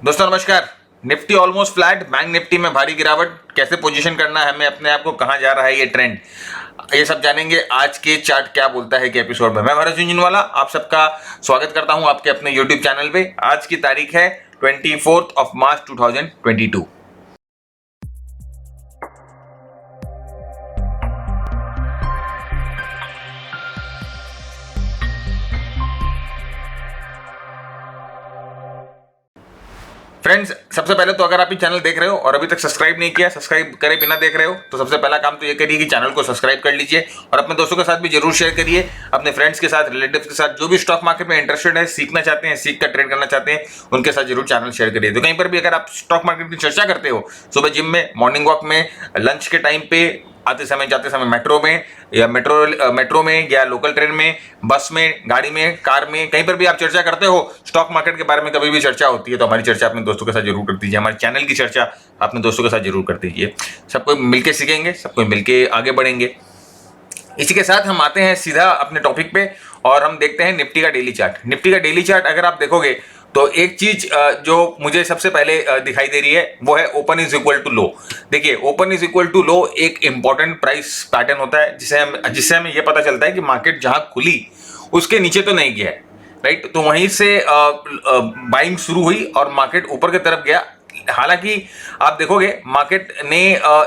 दोस्तों नमस्कार। Nifty almost flat, bank Nifty में भारी गिरावट, कैसे पोजीशन करना है हमें अपने आप को, कहां जा रहा है ये ट्रेंड, ये सब जानेंगे आज के चार्ट क्या बोलता है के एपिसोड में। मैं भरत झुंझुनवाला आप सबका स्वागत करता हूं आपके अपने यूट्यूब चैनल पे। आज की तारीख है 24 मार्च 2022। फ्रेंड्स, सबसे पहले तो अगर आप ये चैनल देख रहे हो और अभी तक सब्सक्राइब नहीं किया, सब्सक्राइब करे बिना देख रहे हो, तो सबसे पहला काम तो ये करिए कि चैनल को सब्सक्राइब कर लीजिए और अपने दोस्तों के साथ भी जरूर शेयर करिए, अपने फ्रेंड्स के साथ, रिलेटिव्स के साथ, जो भी स्टॉक मार्केट में इंटरेस्टेड है, सीखना चाहते हैं, सीख कर ट्रेड करना चाहते हैं, उनके साथ जरूर चैनल शेयर करिए। तो कहीं पर भी अगर आप स्टॉक मार्केट की चर्चा करते हो, सुबह जिम में, मॉर्निंग वॉक में, लंच के टाइम पे, आते समय जाते समय मेट्रो में या मेट्रो में या लोकल ट्रेन में, बस में, गाड़ी में, कार में, कहीं पर भी आप चर्चा करते हो स्टॉक मार्केट के बारे में, कभी भी चर्चा होती है तो हमारी चर्चा अपने दोस्तों के साथ जरूर कर दीजिए, हमारे चैनल की चर्चा अपने दोस्तों के साथ जरूर कर दीजिए। सबको मिलके सीखेंगे, सबको मिलके आगे बढ़ेंगे। इसी के साथ हम आते हैं सीधा अपने टॉपिक पे और हम देखते हैं निफ्टी का डेली चार्ट। निफ्टी का डेली चार्ट अगर आप देखोगे तो एक चीज जो मुझे सबसे पहले दिखाई दे रही है वो है open is equal to low. देखिए, open is equal to low एक इंपॉर्टेंट प्राइस पैटर्न होता है जिससे हमें ये पता चलता है कि मार्केट जहां खुली उसके नीचे तो नहीं गया है, राइट। तो वहीं से बाइंग शुरू हुई और मार्केट ऊपर की तरफ गया। हालांकि आप देखोगे मार्केट ने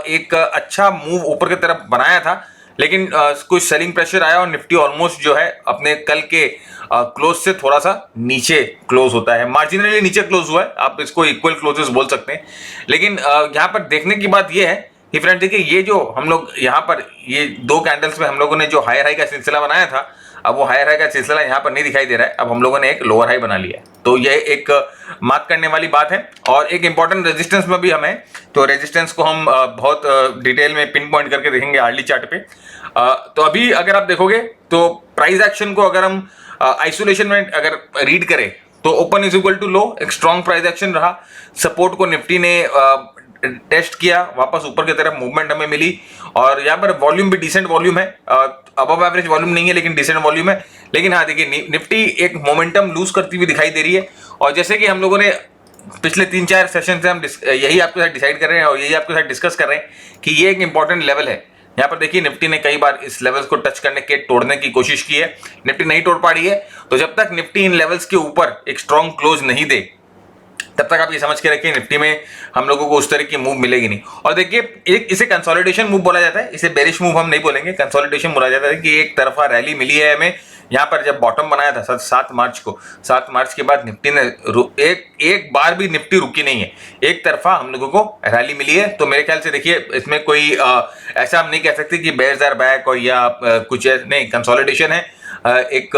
एक अच्छा मूव ऊपर की तरफ बनाया था, लेकिन कुछ सेलिंग प्रेशर आया और निफ्टी ऑलमोस्ट जो है अपने कल के क्लोज से थोड़ा सा नीचे क्लोज होता है, मार्जिनली नीचे क्लोज हुआ है, आप इसको इक्वल क्लोजेस बोल सकते हैं। लेकिन यहाँ पर देखने की बात यह है कि फ्रेंड देखिए, ये जो हम लोग यहाँ पर ये दो कैंडल्स में हम लोगों ने जो हायर हाई का सिलसिला बनाया था, अब वो हायर हाई का सिलसिला यहाँ पर नहीं दिखाई दे रहा है। अब हम लोगों ने एक लोअर हाई बना लिया है, तो ये एक मार्क करने वाली बात है। और एक इंपॉर्टेंट रेजिस्टेंस में भी हमें, तो रेजिस्टेंस को हम बहुत डिटेल में पिन पॉइंट करके देखेंगे आर्ली चार्ट पे। तो अभी अगर आप देखोगे तो प्राइस एक्शन को अगर हम आइसोलेशन में अगर रीड करें तो open is equal to low एक स्ट्रॉन्ग प्राइस एक्शन रहा। सपोर्ट को निफ्टी ने टेस्ट किया, वापस ऊपर की तरफ मूवमेंट हमें मिली और यहाँ पर वॉल्यूम भी डिसेंट वॉल्यूम है, अबव एवरेज वॉल्यूम नहीं है लेकिन डिसेंट वॉल्यूम है। लेकिन हाँ देखिए, निफ्टी एक मोमेंटम लूज करती हुई दिखाई दे रही है और जैसे कि हम लोगों ने पिछले 3-4 सेशन से हम यही आपके साथ डिसाइड कर रहे हैं और यही आपके साथ डिस्कस कर रहे हैं कि ये एक इंपॉर्टेंट लेवल है। यहाँ पर देखिए, निफ्टी ने कई बार इस लेवल्स को टच करने के तोड़ने की कोशिश की है, निफ्टी नहीं तोड़ पा रही है। तो जब तक निफ्टी इन लेवल्स के ऊपर एक स्ट्रॉन्ग क्लोज नहीं दे तब तक आप ये समझ के रखिए निफ्टी में हम लोगों को उस तरह की मूव मिलेगी नहीं। और देखिए, एक इसे कंसोलिडेशन मूव बोला जाता है, इसे बेरिश मूव हम नहीं बोलेंगे, कंसोलिडेशन बोला जाता है कि एक तरफा रैली मिली है हमें। यहाँ पर जब बॉटम बनाया था 7 मार्च को, 7 मार्च के बाद निफ्टी ने एक बार भी निफ्टी रुकी नहीं है, एक तरफा हम लोगों को रैली मिली है। तो मेरे ख्याल से देखिए, इसमें कोई ऐसा हम नहीं कह सकते कि बेयर्स आर बैक और या कुछ नहीं, कंसोलिडेशन है। एक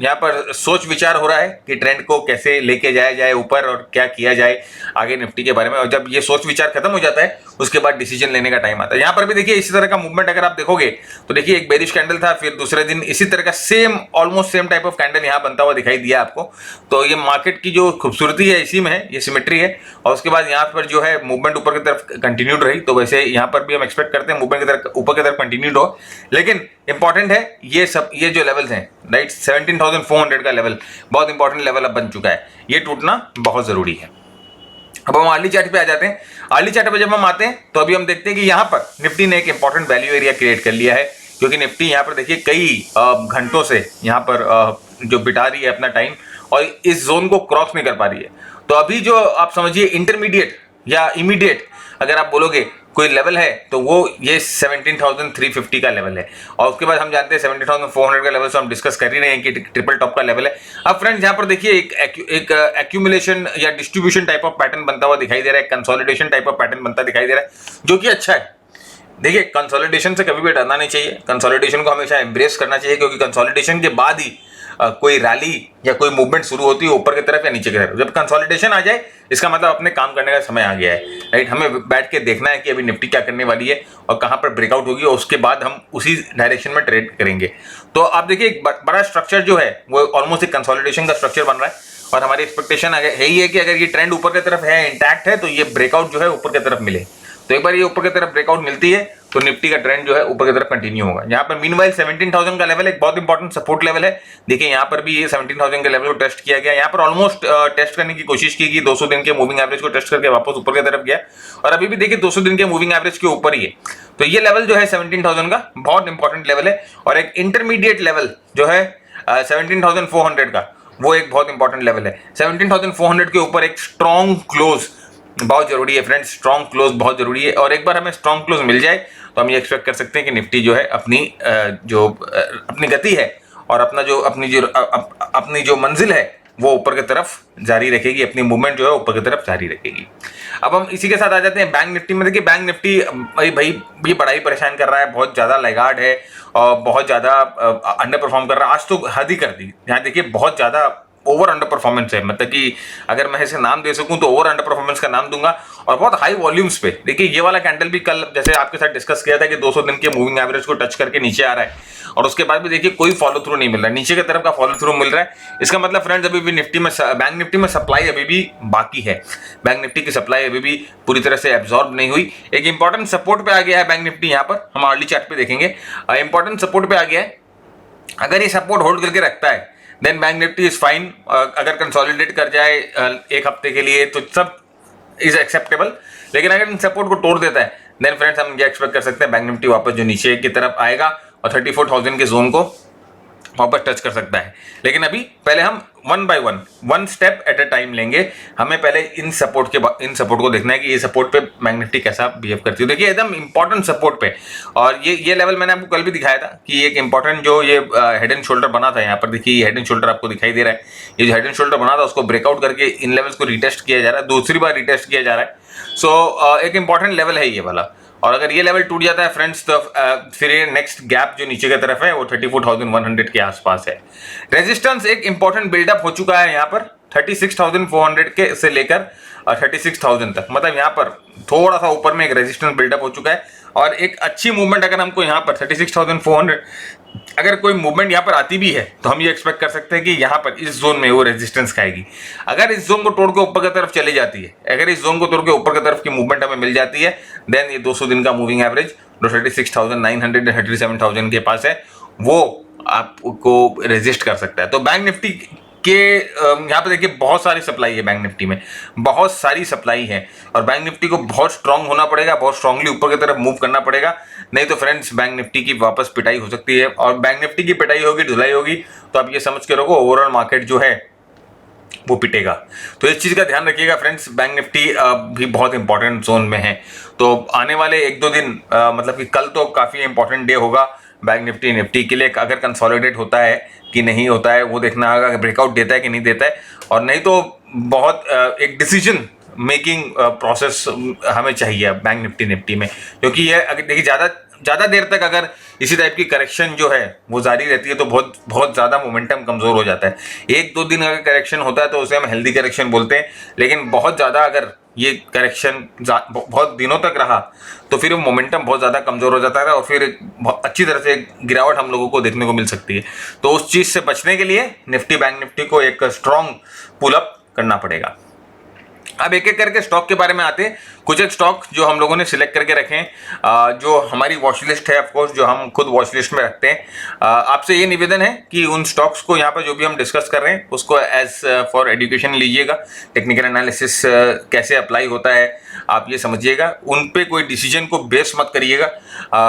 यहाँ पर सोच विचार हो रहा है कि ट्रेंड को कैसे लेके जाया जाए ऊपर और क्या किया जाए आगे निफ्टी के बारे में। और जब ये सोच विचार खत्म हो जाता है उसके बाद डिसीजन लेने का टाइम आता है। यहाँ पर भी देखिए इसी तरह का मूवमेंट अगर आप देखोगे तो देखिए, एक बेरिश कैंडल था, फिर दूसरे दिन इसी तरह का same almost same type of candle यहाँ बनता हुआ दिखाई दिया आपको। तो ये मार्केट की जो खूबसूरती है इसी में है, ये सिमेट्री है। और उसके बाद यहाँ पर जो है मूवमेंट ऊपर की तरफ कंटिन्यूड रही, तो वैसे यहाँ पर भी हम एक्सपेक्ट करते हैं मूवमेंट की तरफ ऊपर की तरफ कंटिन्यूड हो। लेकिन इंपॉर्टेंट है ये जो लेवल्स हैं, राइट, 17,400 का लेवल बहुत इंपॉर्टेंट लेवल अब बन चुका है, ये टूटना बहुत जरूरी है। अब हम अर्ली चार्ट पे आ जाते हैं। अर्ली चार्ट पे जब हम आते हैं तो अभी हम देखते हैं कि यहाँ पर निफ्टी ने एक इंपॉर्टेंट वैल्यू एरिया क्रिएट कर लिया है, क्योंकि निफ्टी यहाँ पर देखिए कई घंटों से यहाँ पर जो बिता रही है अपना टाइम और इस जोन को क्रॉस नहीं कर पा रही है। तो अभी जो आप समझिए इंटरमीडिएट या इमीडिएट अगर आप बोलोगे कोई लेवल है तो वो ये 17,350 का लेवल है। और उसके बाद हम जानते हैं 17,400 का लेवल, तो हम डिस्कस कर ही रहे हैं कि ट्रिपल टॉप का लेवल है। अब फ्रेंड्स, यहाँ पर देखिए एक एक्यूमुलेशन या डिस्ट्रीब्यूशन टाइप ऑफ पैटर्न बनता हुआ दिखाई दे रहा है, कंसोलिडेशन टाइप ऑफ पैटर्न बनता दिखाई दे रहा है, जो कि अच्छा है। देखिए, कंसोलिडेशन से कभी भी डरना नहीं चाहिए, कंसोलिडेशन को हमेशा एम्ब्रेस करना चाहिए, क्योंकि कंसोलिडेशन के बाद ही कोई रैली या कोई मूवमेंट शुरू होती है ऊपर की तरफ या नीचे की तरफ। जब कंसोलिडेशन आ जाए इसका मतलब अपने काम करने का समय आ गया है, राइट। हमें बैठ के देखना है कि अभी निफ्टी क्या करने वाली है और कहां पर ब्रेकआउट होगी और उसके बाद हम उसी डायरेक्शन में ट्रेड करेंगे। तो आप देखिए, एक बड़ा स्ट्रक्चर जो है वो ऑलमोस्ट एक कंसोलिडेशन का स्ट्रक्चर बन रहा है और हमारी एक्सपेक्टेशन यही है कि अगर ये ट्रेंड ऊपर की तरफ है, इंटैक्ट है, तो ये ब्रेकआउट जो है ऊपर की तरफ मिले। तो एक बार ये ऊपर की तरफ ब्रेकआउट मिलती है तो निफ्टी का ट्रेंड जो है ऊपर की तरफ कंटिन्यू होगा। यहाँ पर मीनवाइल 17,000 का लेवल एक बहुत इंपॉर्टेंट सपोर्ट लेवल है। देखिए यहाँ पर भी ये 17,000 के लेवल को टेस्ट किया गया, यहाँ पर ऑलमोस्ट टेस्ट करने की कोशिश की गई, 200 दिन के मूविंग एवरेज को टेस्ट करके वापस ऊपर की तरफ गया और अभी भी देखिए 200 दिन के मूविंग एवरेज के ऊपर ही है। तो ये लेवल जो है 17,000 का बहुत इंपॉर्टेंट लेवल है और एक इंटरमीडिएट लेवल जो है 17,400 का, वो एक बहुत इंपॉर्टेंट लेवल है। 17,400 के ऊपर एक स्ट्रॉन्ग क्लोज बहुत जरूरी है फ्रेंड्स, स्ट्रॉन्ग क्लोज बहुत जरूरी है और एक बार हमें स्ट्रॉन्ग क्लोज मिल जाए तो हम ये एक्सपेक्ट कर सकते हैं कि निफ्टी जो है अपनी गति है और अपनी जो मंजिल है वो ऊपर की तरफ जारी रखेगी, अपनी मूवमेंट जो है ऊपर की तरफ जारी रखेगी। अब हम इसी के साथ आ जाते हैं बैंक निफ्टी में। देखिए बैंक निफ्टी भाई ये बड़ा ही परेशान कर रहा है, बहुत ज्यादा लैगार्ड है और बहुत ज्यादा अंडर परफॉर्म कर रहा है। आज तो हद ही कर दी, यहाँ देखिए बहुत ज्यादा ओवर अंडर परफॉर्मेंस है, मतलब कि अगर मैं इसे नाम दे सकूं तो ओवर अंडर परफॉर्मेंस का नाम दूंगा और बहुत हाई वॉल्यूम्स पे। देखिए ये वाला कैंडल भी कल जैसे आपके साथ डिस्कस किया था कि 200 दिन के मूविंग एवरेज को टच करके नीचे आ रहा है और उसके बाद भी देखिए कोई फॉलो थ्रू नहीं मिल रहा है, नीचे की तरफ का फॉलो थ्रू मिल रहा है। इसका मतलब फ्रेंड्स अभी भी बैंक निफ्टी में सप्लाई अभी भी बाकी है, बैंक निफ्टी की सप्लाई अभी भी पूरी तरह से एब्जॉर्ब नहीं हुई। एक इंपॉर्टेंट सपोर्ट पे आ गया है बैंक निफ्टी, यहाँ पर हम अर्ली चार्ट पे देखेंगे इंपॉर्टेंट सपोर्ट पे आ गया है। अगर ये सपोर्ट होल्ड करके रखता है then bank Nifty is fine, अगर कंसोलिडेट कर जाए एक हफ्ते के लिए तो सब इज एक्सेप्टेबल, लेकिन अगर इन सपोर्ट को तोड़ देता है देन फ्रेंड्स हम ये एक्सपेक्ट कर सकते हैं बैंक निफ्टी वापस जो नीचे की तरफ आएगा और 34,000 के जोन को वापस टच कर सकता है। लेकिन अभी पहले हम one step at a time लेंगे, हमें पहले इन सपोर्ट को देखना है कि ये सपोर्ट पे बैंक निफ्टी कैसा बिहेव करती है। देखिए एकदम इंपॉर्टेंट सपोर्ट पे, और ये लेवल मैंने आपको कल भी दिखाया था कि एक इंपॉर्टेंट जो ये हेड एंड शोल्डर बना था, यहाँ पर देखिए हेड एंड शोल्डर आपको दिखाई दे रहा है, ये जो हेड एंड शोल्डर बना था उसको ब्रेकआउट करके इन लेवल्स को रिटेस्ट किया जा रहा है, दूसरी बार रिटेस्ट किया जा रहा है। सो एक इंपॉर्टेंट लेवल है ये वाला, और अगर ये लेवल टूट जाता है फ्रेंड्स तो फिर ये नेक्स्ट गैप जो नीचे की तरफ है वो 34,100 के आसपास है। रेजिस्टेंस एक इंपॉर्टेंट बिल्डअप हो चुका है यहाँ पर 36,400 के से लेकर 36,000 तक, मतलब यहाँ पर थोड़ा सा ऊपर में एक रेजिस्टेंस बिल्डअप हो चुका है और एक अच्छी मूवमेंट अगर हमको यहाँ पर 36,400 अगर कोई मूवमेंट यहाँ पर आती भी है तो हम ये एक्सपेक्ट कर सकते हैं कि यहाँ पर इस जोन में वो रेजिस्टेंस खाएगी। अगर इस जोन को तोड़ के ऊपर की तरफ चली जाती है, अगर इस जोन को तोड़ के ऊपर की तरफ की मूवमेंट हमें मिल जाती है देन ये 200 दिन का मूविंग एवरेज जो 36,900 37,000 के पास है वो आपको रेजिस्ट कर सकता है। तो बैंक निफ्टी के यहाँ पे देखिए बहुत सारी सप्लाई है, बैंक निफ्टी में बहुत सारी सप्लाई है और बैंक निफ्टी को बहुत स्ट्रांग होना पड़ेगा, बहुत स्ट्रांगली ऊपर की तरफ मूव करना पड़ेगा, नहीं तो फ्रेंड्स बैंक निफ्टी की वापस पिटाई हो सकती है। और बैंक निफ्टी की पिटाई होगी, धुलाई होगी तो आप ये समझ के रखो ओवरऑल मार्केट जो है वो पिटेगा। तो इस चीज़ का ध्यान रखिएगा फ्रेंड्स, बैंक निफ्टी भी बहुत इंपॉर्टेंट जोन में है। तो आने वाले 1-2 दिन मतलब कि कल तो काफ़ी इंपॉर्टेंट डे होगा बैंक निफ्टी के लिए, अगर कंसोलिडेट होता है कि नहीं होता है वो देखना होगा, ब्रेकआउट देता है कि नहीं देता है, और नहीं तो बहुत एक डिसीजन मेकिंग प्रोसेस हमें चाहिए बैंक निफ्टी में, क्योंकि ये अगर देखिए ज़्यादा देर तक अगर इसी टाइप की करेक्शन जो है वो जारी रहती है तो बहुत ज़्यादा मोमेंटम कमज़ोर हो जाता है। 1-2 दिन अगर करेक्शन होता है तो उसे हम हेल्दी करेक्शन बोलते हैं, लेकिन बहुत ज़्यादा अगर ये करेक्शन बहुत दिनों तक रहा तो फिर मोमेंटम बहुत ज़्यादा कमज़ोर हो जाता है और फिर बहुत अच्छी तरह से गिरावट हम लोगों को देखने को मिल सकती है। तो उस चीज़ से बचने के लिए बैंक निफ्टी को एक स्ट्रॉन्ग पुल अप करना पड़ेगा। अब एक एक करके स्टॉक के बारे में आते हैं। कुछ एक स्टॉक जो हम लोगों ने सिलेक्ट करके रखे हैं, जो हमारी वॉच लिस्ट है, ऑफकोर्स जो हम खुद वॉच लिस्ट में रखते हैं। आपसे ये निवेदन है कि उन स्टॉक्स को यहाँ पर जो भी हम डिस्कस कर रहे हैं उसको एज फॉर एजुकेशन लीजिएगा, टेक्निकल एनालिसिस कैसे अप्लाई होता है आप ये समझिएगा, उन पे कोई डिसीजन को बेस मत करिएगा।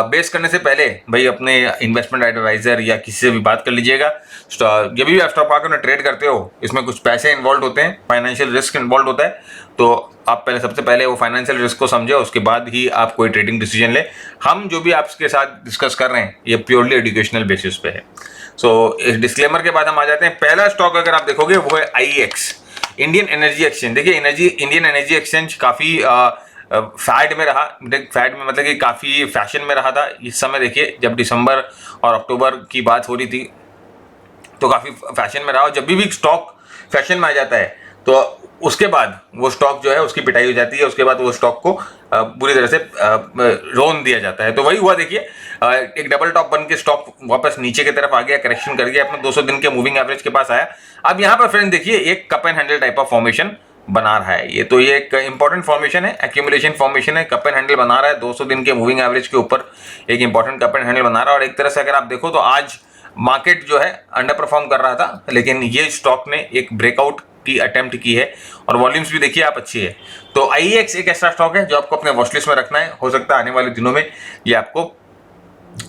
बेस करने से पहले भाई अपने इन्वेस्टमेंट एडवाइजर या किसी से भी बात कर लीजिएगा। जब भी आप स्टॉक मार्केट में ट्रेड करते हो इसमें कुछ पैसे इन्वॉल्व होते हैं, फाइनेंशियल रिस्क इन्वॉल्व होता है, तो आप सबसे पहले वो फाइनेंशियल रिस्क को समझे, उसके बाद ही आप कोई ट्रेडिंग डिसीजन ले। हम जो भी आपके साथ डिस्कस कर रहे हैं ये प्योरली एजुकेशनल बेसिस पे है। सो इस डिस्क्लेमर के बाद हम आ जाते हैं। पहला स्टॉक अगर आप देखोगे वो है IEX, इंडियन एनर्जी एक्सचेंज। देखिए इंडियन एनर्जी एक्सचेंज काफ़ी फैड में रहा, फैड में मतलब कि काफ़ी फैशन में रहा था इस समय। देखिए जब दिसंबर और अक्टूबर की बात हो रही थी तो काफ़ी फैशन में रहा, और जब भी स्टॉक फैशन में आ जाता है तो उसके बाद वो स्टॉक जो है उसकी पिटाई हो जाती है, उसके बाद वो स्टॉक को बुरी तरह से रोन दिया जाता है। तो वही हुआ, देखिए एक डबल टॉप बन के स्टॉक वापस नीचे की तरफ आ गया, करेक्शन कर गया, अपने 200 दिन के मूविंग एवरेज के पास आया। अब यहाँ पर फ्रेंड देखिए एक cup and handle type of formation बना रहा है। ये एक इंपॉर्टेंट फॉर्मेशन है, एक्यूमुलेशन फॉर्मेशन है, कप एंड हैंडल बना रहा है 200 दिन के मूविंग एवरेज के ऊपर एक इंपॉर्टेंट कप एंड हैंडल बना रहा है। और एक तरह से अगर आप देखो तो आज मार्केट जो है अंडर परफॉर्म कर रहा था, लेकिन ये स्टॉक ने एक ब्रेकआउट की अटेम्प्ट की है और वॉल्यूम्स भी देखिए आप अच्छी है। तो IEX एक ऐसा स्टॉक है जो आपको अपने वॉच लिस्ट में रखना है, हो सकता है आने वाले दिनों में ये आपको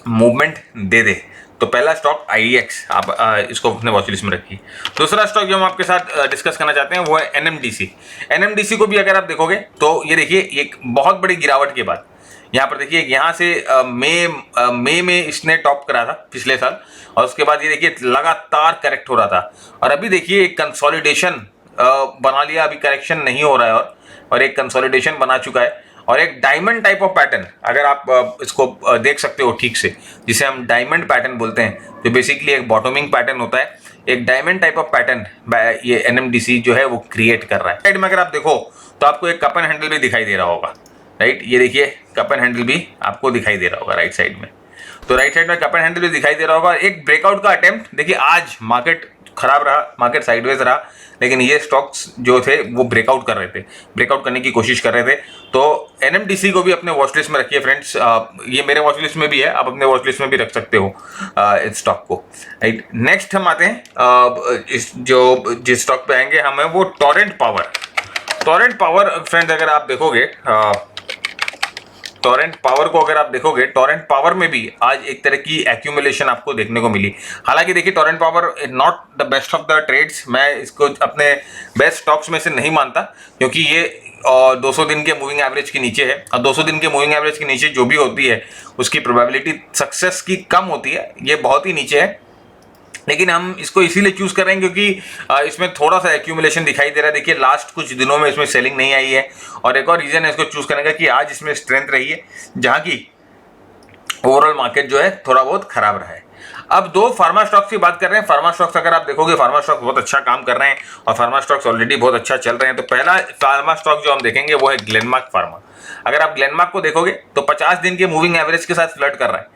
मूवमेंट दे दे। तो पहला स्टॉक IEX, आप इसको अपने वॉच लिस्ट में रखिए। दूसरा स्टॉक जो हम आपके साथ डिस्कस करना चाहते हैं वो है NMDC। NMDC को भी अगर आप देखोगे तो ये देखिए एक बहुत बड़ी गिरावट के बाद यहाँ पर देखिए यहाँ से मई में इसने टॉप करा था पिछले साल, और उसके बाद ये देखिए लगातार करेक्ट हो रहा था और अभी देखिए एक कंसोलिडेशन बना लिया, अभी करेक्शन नहीं हो रहा है और एक कंसोलिडेशन बना चुका है और एक डायमंड टाइप ऑफ पैटर्न अगर आप इसको देख सकते हो ठीक से, जिसे हम डायमंड पैटर्न बोलते हैं, जो बेसिकली एक बॉटमिंग पैटर्न होता है, एक डायमंड टाइप ऑफ पैटर्न ये NMDC जो है वो क्रिएट कर रहा है। साइड में अगर आप देखो तो आपको एक कप एंड हैंडल भी दिखाई दे रहा होगा, राइट, ये देखिए कप एंड हैंडल भी आपको दिखाई दे रहा होगा राइट साइड में। तो राइट साइड में कप एंड हैंडल भी दिखाई दे रहा होगा। एक ब्रेकआउट का अटेम्प्ट देखिए, आज मार्केट खराब रहा, मार्केट साइडवेज रहा, लेकिन ये स्टॉक्स जो थे वो ब्रेकआउट कर रहे थे, ब्रेकआउट करने की कोशिश कर रहे थे। तो NMDC को भी अपने वॉच लिस्ट में रखिए फ्रेंड्स। ये मेरे वॉच लिस्ट में भी है, आप अपने वॉच लिस्ट में भी रख सकते हो इस स्टॉक को, राइट। नेक्स्ट हम आते हैं जिस स्टॉक पे आएंगे हम है वो Torrent power. Torrent power friends अगर आप देखोगे टोरेंट पावर को अगर आप देखोगे, टोरेंट पावर में भी आज एक तरह की एक्यूमुलेशन आपको देखने को मिली। हालांकि देखिए Torrent Power not the best of the trades, मैं इसको अपने बेस्ट स्टॉक्स में से नहीं मानता, क्योंकि ये 200 दिन के मूविंग एवरेज के नीचे है और 200 दिन के मूविंग एवरेज के नीचे जो भी होती है उसकी प्रोबेबिलिटी सक्सेस की कम होती है, ये बहुत ही नीचे है। लेकिन हम इसको इसीलिए चूज कर रहे हैं क्योंकि इसमें थोड़ा सा एक्यूमुलेशन दिखाई दे रहा है। देखिए लास्ट कुछ दिनों में इसमें सेलिंग नहीं आई है और एक और रीजन है इसको चूज करने का कि आज इसमें स्ट्रेंथ रही है, जहां की ओवरऑल मार्केट जो है थोड़ा बहुत खराब रहा है। अब दो फार्मा स्टॉक्स की बात कर रहे हैं। फार्मा स्टॉक्स अगर आप देखोगे, फार्मा स्टॉक्स बहुत अच्छा काम कर रहे हैं और फार्मा स्टॉक्स ऑलरेडी बहुत अच्छा चल रहे हैं। तो पहला फार्मा स्टॉक जो हम देखेंगे वो है ग्लेनमार्क फार्मा। अगर आप ग्लेनमार्क को देखोगे तो 50 दिन के मूविंग एवरेज के साथ फ्लर्ट कर रहा है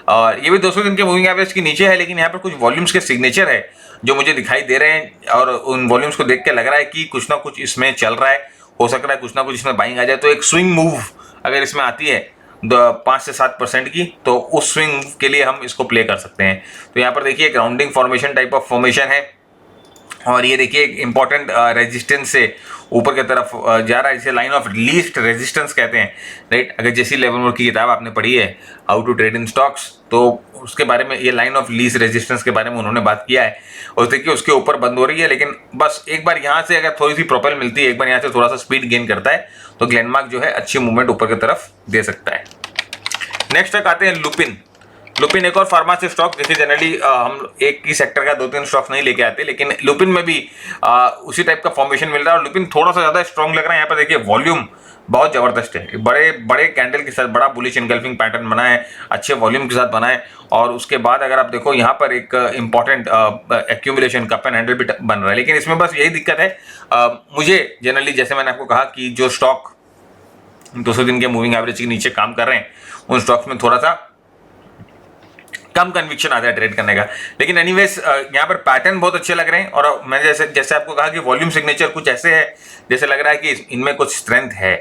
और ये भी 200 दिन के मूविंग एवरेज के नीचे है, लेकिन यहाँ पर कुछ वॉल्यूम्स के सिग्नेचर है जो मुझे दिखाई दे रहे हैं और उन वॉल्यूम्स को देख के लग रहा है कि कुछ ना कुछ इसमें चल रहा है। हो सकता है कुछ ना कुछ इसमें बाइंग आ जाए, तो एक स्विंग मूव अगर इसमें आती है 5 से 7% की, तो उस स्विंग के लिए हम इसको प्ले कर सकते हैं। तो यहाँ पर देखिए grounding formation type of formation है और ये देखिए एक इंपॉर्टेंट रेजिस्टेंस से ऊपर की तरफ जा रहा है, जिसे लाइन ऑफ लीस्ट रेजिस्टेंस कहते हैं, राइट। अगर जेसी लेवनवुड की किताब आपने पढ़ी है how to trade in stocks, तो उसके बारे में ये लाइन ऑफ लीस्ट रेजिस्टेंस के बारे में उन्होंने बात किया है और देखिए उसके ऊपर बंद हो रही है। लेकिन बस एक बार यहाँ से अगर थोड़ी सी प्रोपेल मिलती है, एक बार यहाँ से थोड़ा सा स्पीड गेन करता है, तो ग्लेनमार्क जो है अच्छी मूवमेंट ऊपर की तरफ दे सकता है। नेक्स्ट तक आते हैं लुपिन। लुपिन एक और फार्मा से स्टॉक, जैसे जनरली हम एक ही सेक्टर का 2-3 स्टॉक्स नहीं लेके आते, लेकिन लुपिन में भी उसी टाइप का फॉर्मेशन मिल रहा है और लुपिन थोड़ा सा ज्यादा स्ट्रॉन्ग लग रहा है। यहाँ पर देखिए वॉल्यूम बहुत जबरदस्त है, बड़े बड़े कैंडल के साथ बड़ा बुलिश इनगल्फिंग पैटर्न बना है, अच्छे वॉल्यूम के साथ बना है। और उसके बाद अगर आप देखो यहाँ पर एक important accumulation cup and handle भी बन रहा है। लेकिन इसमें बस यही दिक्कत है, मुझे जनरली जैसे मैंने आपको कहा कि जो स्टॉक 200 दिन के मूविंग एवरेज के नीचे काम कर रहे हैं उन स्टॉक्स में थोड़ा सा कम कन्विक्शन आता है ट्रेड करने का। लेकिन एनीवेज यहाँ पर पैटर्न बहुत अच्छे लग रहे हैं और मैं जैसे आपको कहा कि वॉल्यूम सिग्नेचर कुछ ऐसे है जैसे लग रहा है कि इनमें कुछ स्ट्रेंथ है,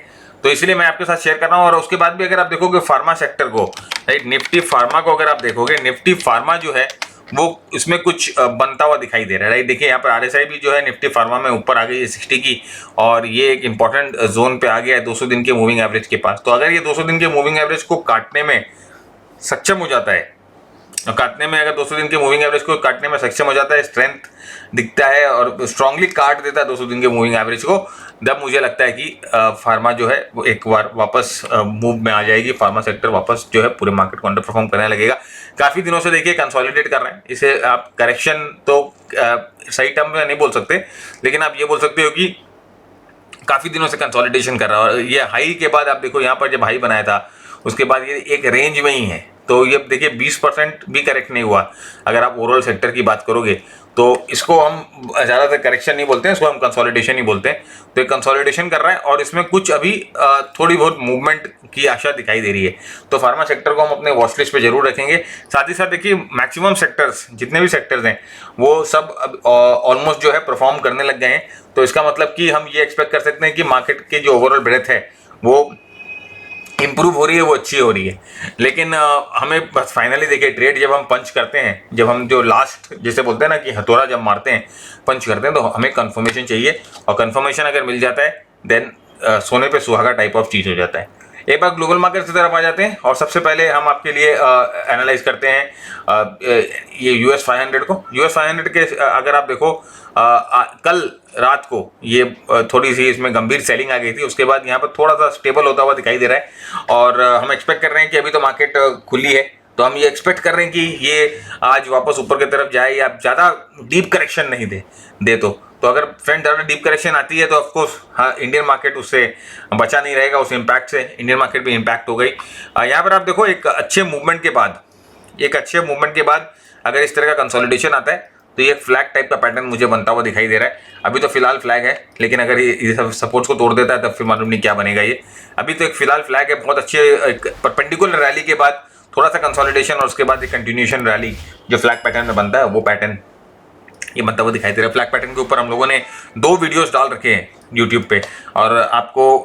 तो इसलिए मैं आपके साथ शेयर कर रहा हूँ। और उसके बाद भी अगर आप देखोगे फार्मा सेक्टर को, राइट, निफ्टी फार्मा को अगर आप देखोगे, निफ्टी फार्मा जो है वो इसमें कुछ बनता हुआ दिखाई दे रहा है, राइट। देखिए यहाँ पर RSI भी जो है निफ्टी फार्मा में ऊपर आ गई है 60 की और ये एक इंपॉर्टेंट जोन पे आ गया है 200 दिन के मूविंग एवरेज के पास। तो अगर ये 200 दिन के मूविंग एवरेज को काटने में सक्षम हो जाता है, अगर 200 दिन के मूविंग एवरेज को काटने में सक्षम हो जाता है, स्ट्रेंथ दिखता है और स्ट्रांगली काट देता है 200 दिन के मूविंग एवरेज को, तब मुझे लगता है कि फार्मा जो है वो एक बार वापस मूव में आ जाएगी। फार्मा सेक्टर वापस जो है पूरे मार्केट को अंडर परफॉर्म करने लगेगा। काफ़ी दिनों से देखिए कंसोलिडेट कर रहे हैं, इसे आप करेक्शन तो सही टर्म में नहीं बोल सकते, लेकिन आप ये बोल सकते हो कि काफ़ी दिनों से कंसोलिडेशन कर रहा है। और ये हाई के बाद आप देखो यहाँ पर जब हाई बनाया था उसके बाद ये एक रेंज में ही है, तो ये देखिए 20% भी करेक्ट नहीं हुआ अगर आप ओवरऑल सेक्टर की बात करोगे तो इसको हम ज़्यादातर करेक्शन नहीं बोलते हैं, इसको हम कंसोलिडेशन ही बोलते हैं। तो ये कंसोलिडेशन कर रहा है और इसमें कुछ अभी थोड़ी बहुत मूवमेंट की आशा दिखाई दे रही है। तो फार्मा सेक्टर को हम अपने वॉच लिस्ट पे जरूर रखेंगे। साथ ही साथ देखिए मैक्सिमम सेक्टर्स, जितने भी सेक्टर्स हैं वो सब ऑलमोस्ट जो है परफॉर्म करने लग गए हैं। तो इसका मतलब कि हम ये एक्सपेक्ट कर सकते हैं कि मार्केट की जो ओवरऑल ब्रेथ है वो इम्प्रूव हो रही है, वो अच्छी हो रही है। लेकिन हमें बस फाइनली देखिए ट्रेड जब हम पंच करते हैं, जब हम जो लास्ट जैसे बोलते हैं ना कि हथौड़ा जब मारते हैं, पंच करते हैं, तो हमें कंफर्मेशन चाहिए। और कंफर्मेशन अगर मिल जाता है देन सोने पे सुहागा टाइप ऑफ चीज़ हो जाता है। एक बार ग्लोबल मार्केट की तरफ आ जाते हैं और सबसे पहले हम आपके लिए एनालाइज करते हैं ये US 500 को। US 500 के अगर आप देखो कल रात को ये थोड़ी सी इसमें गंभीर सेलिंग आ गई थी, उसके बाद यहाँ पर थोड़ा सा स्टेबल होता हुआ दिखाई दे रहा है। और हम एक्सपेक्ट कर रहे हैं कि अभी तो मार्केट खुली है, तो हम ये एक्सपेक्ट कर रहे हैं कि ये आज वापस ऊपर की तरफ जाए या ज़्यादा डीप करेक्शन नहीं दे तो अगर फ्रेंड ज़्यादा डीप करेक्शन आती है तो ऑफकोर्स हाँ इंडियन मार्केट उससे बचा नहीं रहेगा, उस इम्पैक्ट से इंडियन मार्केट भी इम्पैक्ट हो गई। यहाँ पर आप देखो एक अच्छे मूवमेंट के बाद अगर इस तरह का कंसोलिडेशन आता है तो ये फ्लैग टाइप का पैटर्न मुझे बनता हुआ दिखाई दे रहा है। अभी तो फिलहाल फ्लैग है, लेकिन अगर ये सपोर्ट्स को तोड़ देता है तब फिर मालूम नहीं क्या बनेगा ये। अभी तो एक फिलहाल फ्लैग है, बहुत अच्छे एक परपेंडिकुलर रैली के बाद थोड़ा सा कंसोलिडेशन और उसके बाद एक कंटिन्यूएशन रैली जो फ्लैग पैटर्न में बनता है वो पैटर्न ये बनता हुआ दिखाई दे रहा है। फ्लैग पैटर्न के ऊपर हम लोगों ने 2 वीडियोस डाल रखे हैं यूट्यूब पे, और आपको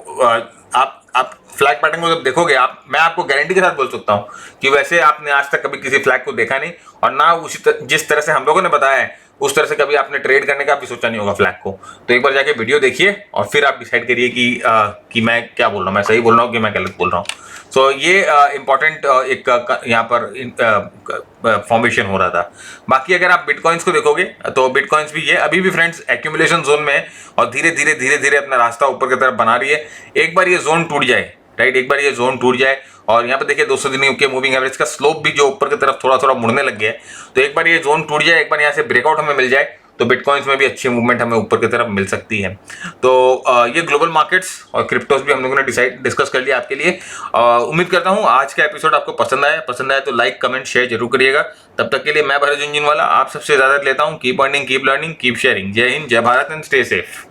आप फ्लैग पैटर्न को जब देखोगे मैं आपको गारंटी के साथ बोल सकता हूँ कि वैसे आपने आज तक कभी किसी फ्लैग को देखा नहीं, और ना जिस तरह से हम लोगों ने बताया है उस तरह से कभी आपने ट्रेड करने का भी सोचा नहीं होगा फ्लैग को। तो एक बार जाके वीडियो देखिए और फिर आप डिसाइड करिए कि मैं क्या बोल रहा हूँ, मैं सही बोल रहा हूँ कि मैं गलत बोल रहा हूँ। सो ये इम्पॉर्टेंट एक यहाँ पर फॉर्मेशन हो रहा था। बाकी अगर आप बिटकॉइंस को देखोगे तो बिटकॉइंस भी ये अभी भी फ्रेंड्स एक्यूमुलेशन जोन में है और धीरे धीरे अपना रास्ता ऊपर की तरफ बना रही है। एक बार ये जोन टूट जाए, राइट, एक बार ये जोन टूट जाए और यहाँ पे देखिए 200 दिनों के मूविंग एवरेज का स्लोप भी जो ऊपर की तरफ थोड़ा मुड़ने लग गया है, तो एक बार ये जोन टूट जाए, एक बार यहाँ से ब्रेकआउट हमें मिल जाए तो बिटकॉइंस में भी अच्छी मूवमेंट हमें ऊपर की तरफ मिल सकती है। तो ये ग्लोबल मार्केट्स और क्रिप्टोस भी हम लोगों ने डिस्कस कर लिया आपके लिए। उम्मीद करता हूँ आज का एपिसोड आपको पसंद आया तो लाइक कमेंट शेयर जरूर करिएगा। तब तक के लिए मैं भरत झुनझुनवाला आप सबसे ज्यादा लेता हूँ। Keep earning, keep learning, keep sharing. जय हिंद, जय भारत एंड स्टे सेफ।